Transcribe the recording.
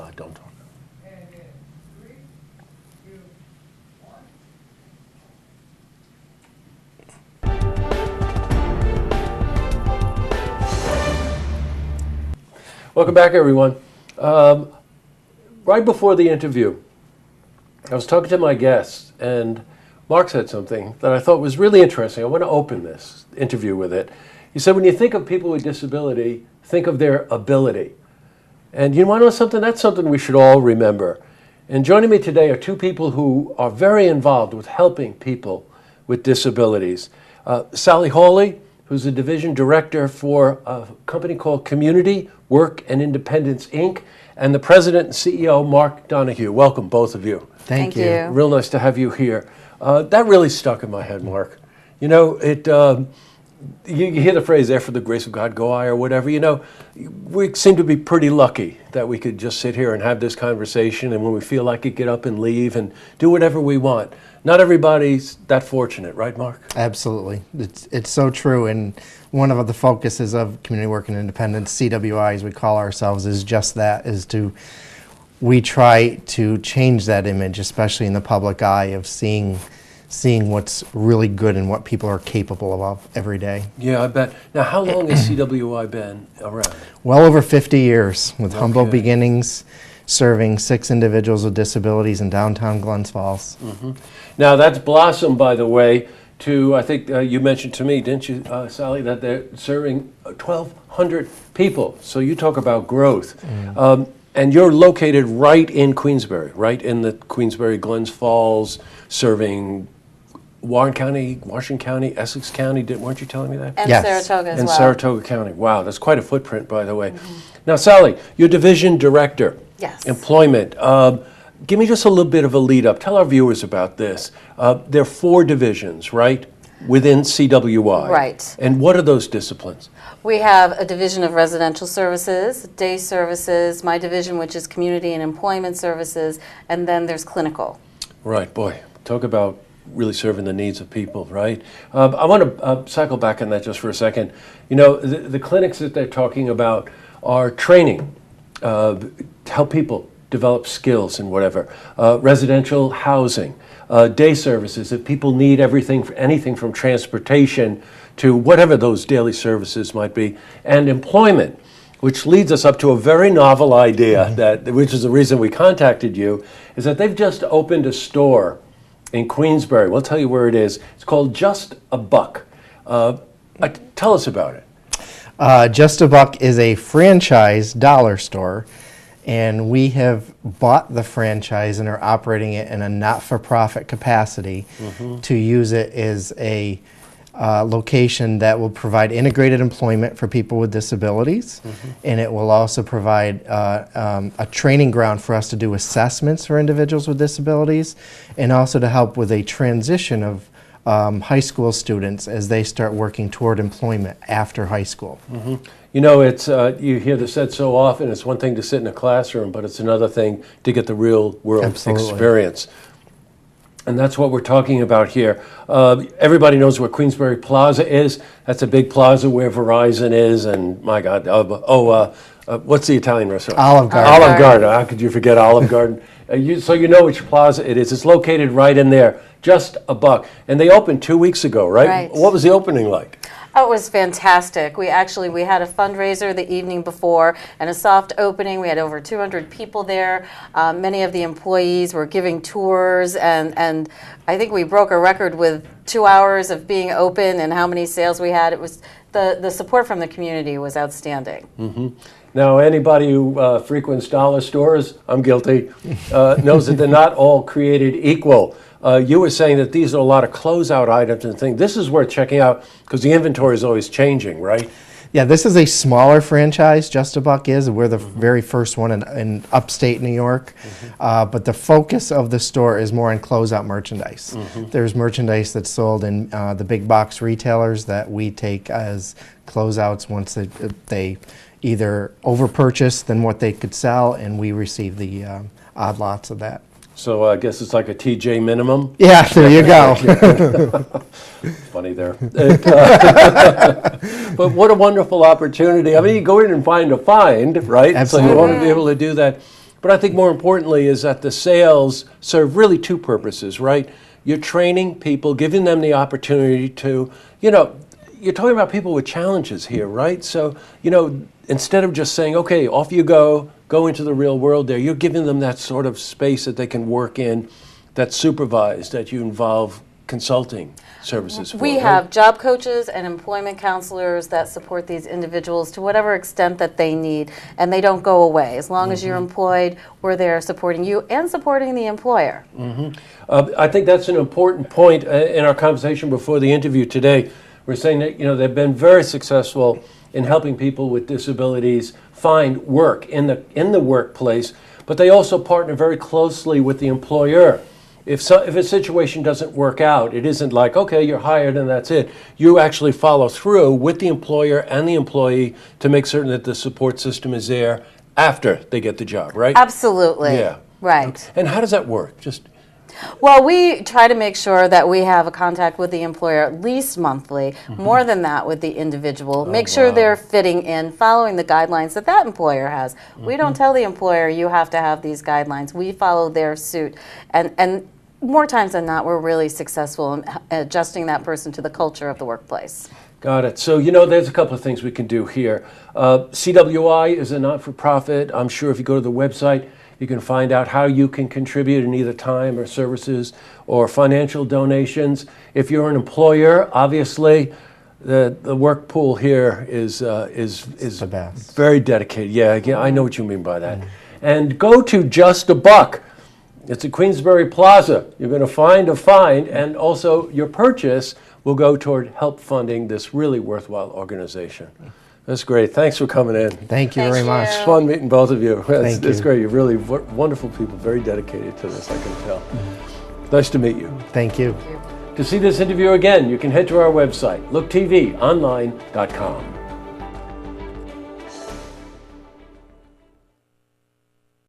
nod, don't talk. And in 3, 2, 1. Welcome back, everyone. Right before the interview, I was talking to my guests, and Mark said something that I thought was really interesting. I want to open this interview with it. He said, when you think of people with disability, think of their ability. And you want to know something? That's something we should all remember. And joining me today are two people who are very involved with helping people with disabilities. Sally Hawley, who's the division director for a company called Community, Work and Independence, Inc., and the president and CEO, Mark Donahue. Welcome, both of you. Thank you. Real nice to have you here. That really stuck in my head, Mark. You know, you hear the phrase, there for the grace of God go I, or whatever. You know, we seem to be pretty lucky that we could just sit here and have this conversation, and when we feel like it, get up and leave and do whatever we want. Not everybody's that fortunate, right, Mark? Absolutely. It's so true, and one of the focuses of Community Work and Independence, CWI as we call ourselves, is just that, we try to change that image, especially in the public eye, of seeing what's really good and what people are capable of every day. Yeah, I bet. Now, how long has CWI been around? Well over 50 years, with humble beginnings, serving 6 individuals with disabilities in downtown Glens Falls. Mm-hmm. Now, that's blossomed, by the way, to, I think you mentioned to me, didn't you, Sally, that they're serving 1,200 people. So you talk about growth. And you're located right in Queensbury, right in the Queensbury, Glens Falls, serving Warren County, Washington County, Essex County, weren't you telling me that? And Yes. Saratoga as And well. Saratoga County. Wow, that's quite a footprint, by the way. Now, Sally, you're division director. Yes. Employment. Give me just a little bit of a lead up. Tell our viewers about this. There are 4 divisions, right, within CWI. Right. And what are those disciplines? We have a division of residential services, day services, my division, which is community and employment services, and then there's clinical. Right, boy, talk about really serving the needs of people, right? I want to cycle back on that just for a second. You know, the clinics that they're talking about are training to help people develop skills and whatever. Residential housing, day services, if people need anything from transportation to whatever those daily services might be, and employment, which leads us up to a very novel idea, which is the reason we contacted you, is that they've just opened a store in Queensbury. We'll tell you where it is. It's called Just a Buck. Tell us about it. Just a Buck is a franchise dollar store, and we have bought the franchise and are operating it in a not-for-profit capacity to use it as a location that will provide integrated employment for people with disabilities, and it will also provide a training ground for us to do assessments for individuals with disabilities, and also to help with a transition of high school students as they start working toward employment after high school. You know, it's you hear this said so often, it's one thing to sit in a classroom, but it's another thing to get the real world experience. And that's what we're talking about here. Everybody knows where Queensbury Plaza is. That's a big plaza where Verizon is, and my God, what's the Italian restaurant? Olive Garden. Olive Garden. How could you forget Olive Garden? So you know which plaza it is. It's located right in there. Just a Buck. And they opened 2 weeks ago, right? Right. What was the opening like? Oh, it was fantastic. We had a fundraiser the evening before and a soft opening. We had over 200 people there. Many of the employees were giving tours, and I think we broke a record with 2 hours of being open and how many sales we had. It was the support from the community was outstanding. Now, anybody who frequents dollar stores, I'm guilty, knows that they're not all created equal. You were saying that these are a lot of closeout items and things. This is worth checking out because the inventory is always changing, right? Yeah, this is a smaller franchise, Just a Buck is. We're the very first one in upstate New York. But the focus of the store is more on closeout merchandise. There's merchandise that's sold in the big box retailers that we take as closeouts once they either overpurchase than what they could sell, and we receive the odd lots of that. So I guess it's like a TJ minimum. Yeah, there you go. Funny there. But what a wonderful opportunity. I mean, you go in and find a find, right? Absolutely. So you want to be able to do that. But I think more importantly is that the sales serve really two purposes, right? You're training people, giving them the opportunity to, you're talking about people with challenges here, right? So, instead of just saying, okay, off you go into the real world there, you're giving them that sort of space that they can work in, that's supervised, that you involve consulting services for. We right? have job coaches and employment counselors that support these individuals to whatever extent that they need, and they don't go away. As long as you're employed, we're there supporting you and supporting the employer. I think that's an important point in our conversation before the interview today. We're saying that they've been very successful in helping people with disabilities find work in the workplace, but they also partner very closely with the employer. If a situation doesn't work out, it isn't like, okay, you're hired and that's it. You actually follow through with the employer and the employee to make certain that the support system is there after they get the job, right? Absolutely. Yeah. Right. And how does that work? Well, we try to make sure that we have a contact with the employer at least monthly, more than that with the individual. Make sure they're fitting in, following the guidelines that employer has. We don't tell the employer, you have to have these guidelines. We follow their suit. And more times than not, we're really successful in adjusting that person to the culture of the workplace. Got it. So, there's a couple of things we can do here. CWI is a not-for-profit. I'm sure if you go to the website, you can find out how you can contribute in either time or services or financial donations. If you're an employer, obviously, the work pool here is the best. Very dedicated. Yeah, I know what you mean by that. And go to Just a Buck. It's at Queensbury Plaza. You're going to find a find, and also your purchase will go toward help funding this really worthwhile organization. That's great. Thanks for coming in. Thank you very Thank much. you. It's fun meeting both of you. Thank It's you. great. You're really wonderful people, very dedicated to this, I can tell. Nice to meet you. Thank you. To see this interview again, you can head to our website, looktvonline.com.